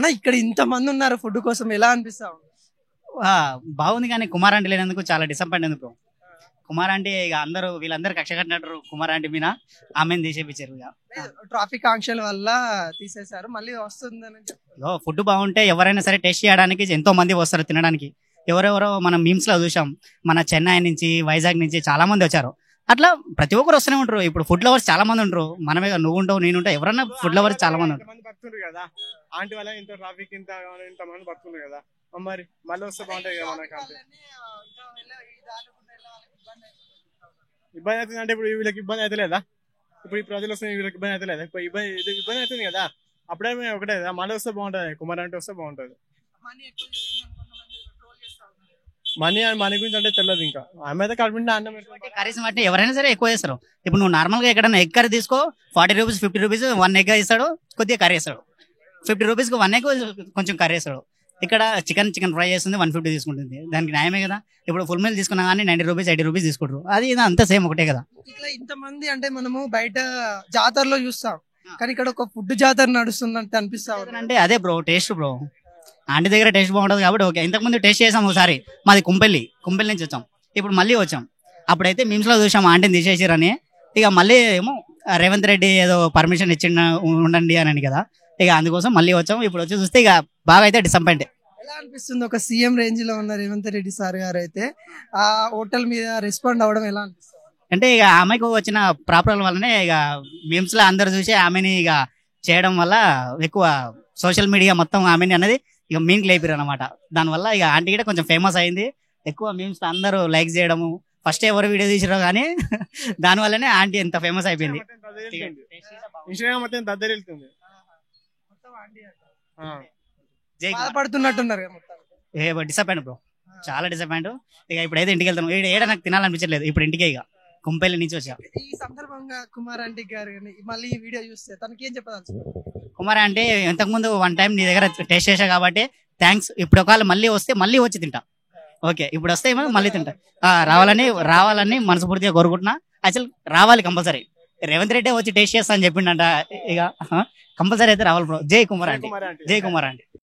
అన్న ఇక్కడ ఇంత మంది ఉన్నారు ఫుడ్ కోసం, ఎలా అనిపిస్తా ఉంది? బాగుంది కానీ కుమార్ ఆంటీ లేనందుకు చాలా డిసప్పాయింట్ అయింది బ్రో. కుమార్ ఆంటీ ఇక అందరూ వీళ్ళందరూ కక్ష కట్టినట్టు కుమార్ ఆంటీ మీద ఆమెను తీసేపించారు. ఇక ట్రాఫిక్ ఆంక్షల వల్ల తీసేశారు, మళ్ళీ వస్తుందని ఫుడ్ బాగుంటే ఎవరైనా సరే టేస్ట్ చేయడానికి ఎంతో మంది వస్తారు తినడానికి. ఎవరెవరో మనం మీమ్స్ లో చూసాం, మన చెన్నై నుంచి వైజాగ్ నుంచి చాలా మంది వచ్చారు. అట్లా ప్రతి ఒక్కరు వస్తూనే ఉంటారు. ఇప్పుడు ఫుడ్ లవర్స్ చాలా మంది ఉంటారు. మనమే నువ్వు ఉంటావు, నేను ఉంటావు, ఎవరన్నా ఫుడ్ లవర్స్ చాలా మంది ఉంటారు కదా. ఆంటీ వల్ల ఇంత ట్రాఫిక్ ఇంత మంది బతుకున్నారు కదా, మరి మళ్ళీ వస్తే బాగుంటాయి కదా మనకి. ఇబ్బంది అవుతుంది అంటే ఇప్పుడు వీళ్ళకి ఇబ్బంది అయితే లేదా? ఇప్పుడు ఈ ప్రజలు వస్తే వీళ్ళకి ఇబ్బంది అయితే లేదా? ఇప్పుడు ఇబ్బంది అవుతుంది కదా, అప్పుడే ఒకటే కదా, మళ్ళీ వస్తే బాగుంటుంది. కుమార్ అంటే వస్తే బాగుంటుంది. మనీ గురించి అంటే తెలియదు. ఇంకా ఆమె అయితే కడుపుంటే అన్నం కర్రీస్ బట్టి ఎవరైనా సరే ఎక్కువ చేస్తారు. ఇప్పుడు నువ్వు నార్మల్ గా ఎక్కడైనా ఎగ్ కర్రీ తీసుకో, 40 రూపీస్ 50 రూపీస్ 1 ఎగ్ ఇస్తాడు, కొద్దిగా కర్రీ ఇస్తాడు. 50 రూపీస్ కి 1 ఎగ్ కొంచెం కర్రీ ఇస్తాడు. ఇక్కడ చికెన్ ఫ్రై చేస్తుంది 150 తీసుకుంటుంది, దానికి న్యాయమే కదా. ఇప్పుడు ఫుల్ మీల్ తీసుకున్నా కానీ 90 రూపీస్ 80 రూపీస్ తీసుకుంటారు. అది అంతా సేమ్ ఒకటే కదా. ఇట్లా ఇంతమంది అంటే మనము బయట జాతరలో చూస్తాం, కానీ ఇక్కడ ఒక ఫుడ్ జాతర నడుస్తుందంటే అనిపిస్తా అంటే అదే బ్రో టేస్ట్ బ్రో. ఆంటీ దగ్గర టేస్ట్ బాగుంటుంది కాబట్టి ఓకే. ఇంతకుముందు టేస్ట్ చేసాం ఒకసారి, మాది కుంపెల్లి నుంచి వచ్చాం, ఇప్పుడు మళ్ళీ వచ్చాం. అప్పుడైతే మీమ్స్ లో చూసాం ఆంటీని తీసేసారని. ఇక మళ్ళీ ఏమో రేవంత్ రెడ్డి ఏదో పర్మిషన్ ఇచ్చిన ఉండండి అని కదా, ఇక అందుకోసం మళ్ళీ వచ్చాం. ఇప్పుడు వచ్చి చూస్తే ఇక బాగా అయితే డిసప్పాయింట్. ఎలా అనిపిస్తుంది? ఒక సీఎం రేంజ్ లో ఉన్న రేవంత్ రెడ్డి సార్ గారు అయితే ఆ హోటల్ మీద రెస్పాండ్ అవ్వడం ఎలా అనిపిస్తుంది? అంటే ఇక ఆమెకు వచ్చిన ప్రాబ్లం వల్లనే ఇక మీమ్స్ లో అందరు చూసి ఆమెని ఇక చేయడం వల్ల ఎక్కువ సోషల్ మీడియా మొత్తం ఆమెని అనేది ఇక మీన్ లేపారు అనమాట. దానివల్ల ఇక ఆంటీ కూడా కొంచెం ఫేమస్ అయింది. ఎక్కువ మీమ్స్ అందరూ లైక్ చేయడము, ఫస్ట్ ఎవరు వీడియో తీసిరో కానీ దానివల్లనే ఆంటీ ఎంత ఫేమస్ అయిపోయింది. బాధపడుతున్నట్టున్నారు డిసప్పాయింట్ బ్రో, చాలా డిసప్పాయింట్. ఇక ఇప్పుడైతే ఇంటికి వెళ్తాను. ఏడ నాకు తినాలనిపించలేదు, ఇప్పుడు ఇంటికే ఇక కుంపెల్లి నుంచి వచ్చా. ఈ సందర్భంగా కుమార్ ఆంటీ గారు మళ్ళీ ఈ వీడియో చూస్తే తనకి ఏం చెప్పదలుచు? కుమార్ అంటే ఇంతకుముందు 1 టైం నీ దగ్గర టేస్ట్ చేసా కాబట్టి థ్యాంక్స్. ఇప్పుడు ఒకవేళ మళ్ళీ వస్తే మళ్ళీ వచ్చి తింటా. ఓకే, ఇప్పుడు వస్తే మళ్ళీ తింటా. రావాలని మనస్ఫూర్తిగా కోరుకుంటున్నా. అసలు రావాలి కంపల్సరీ. రేవంత్ రెడ్డి వచ్చి టేస్ట్ చేస్తా అని చెప్పిండంట, ఇక కంపల్సరీ అయితే రావాలి బ్రో. జై కుమార్ ఆంటీ, జై కుమార్ ఆంటీ.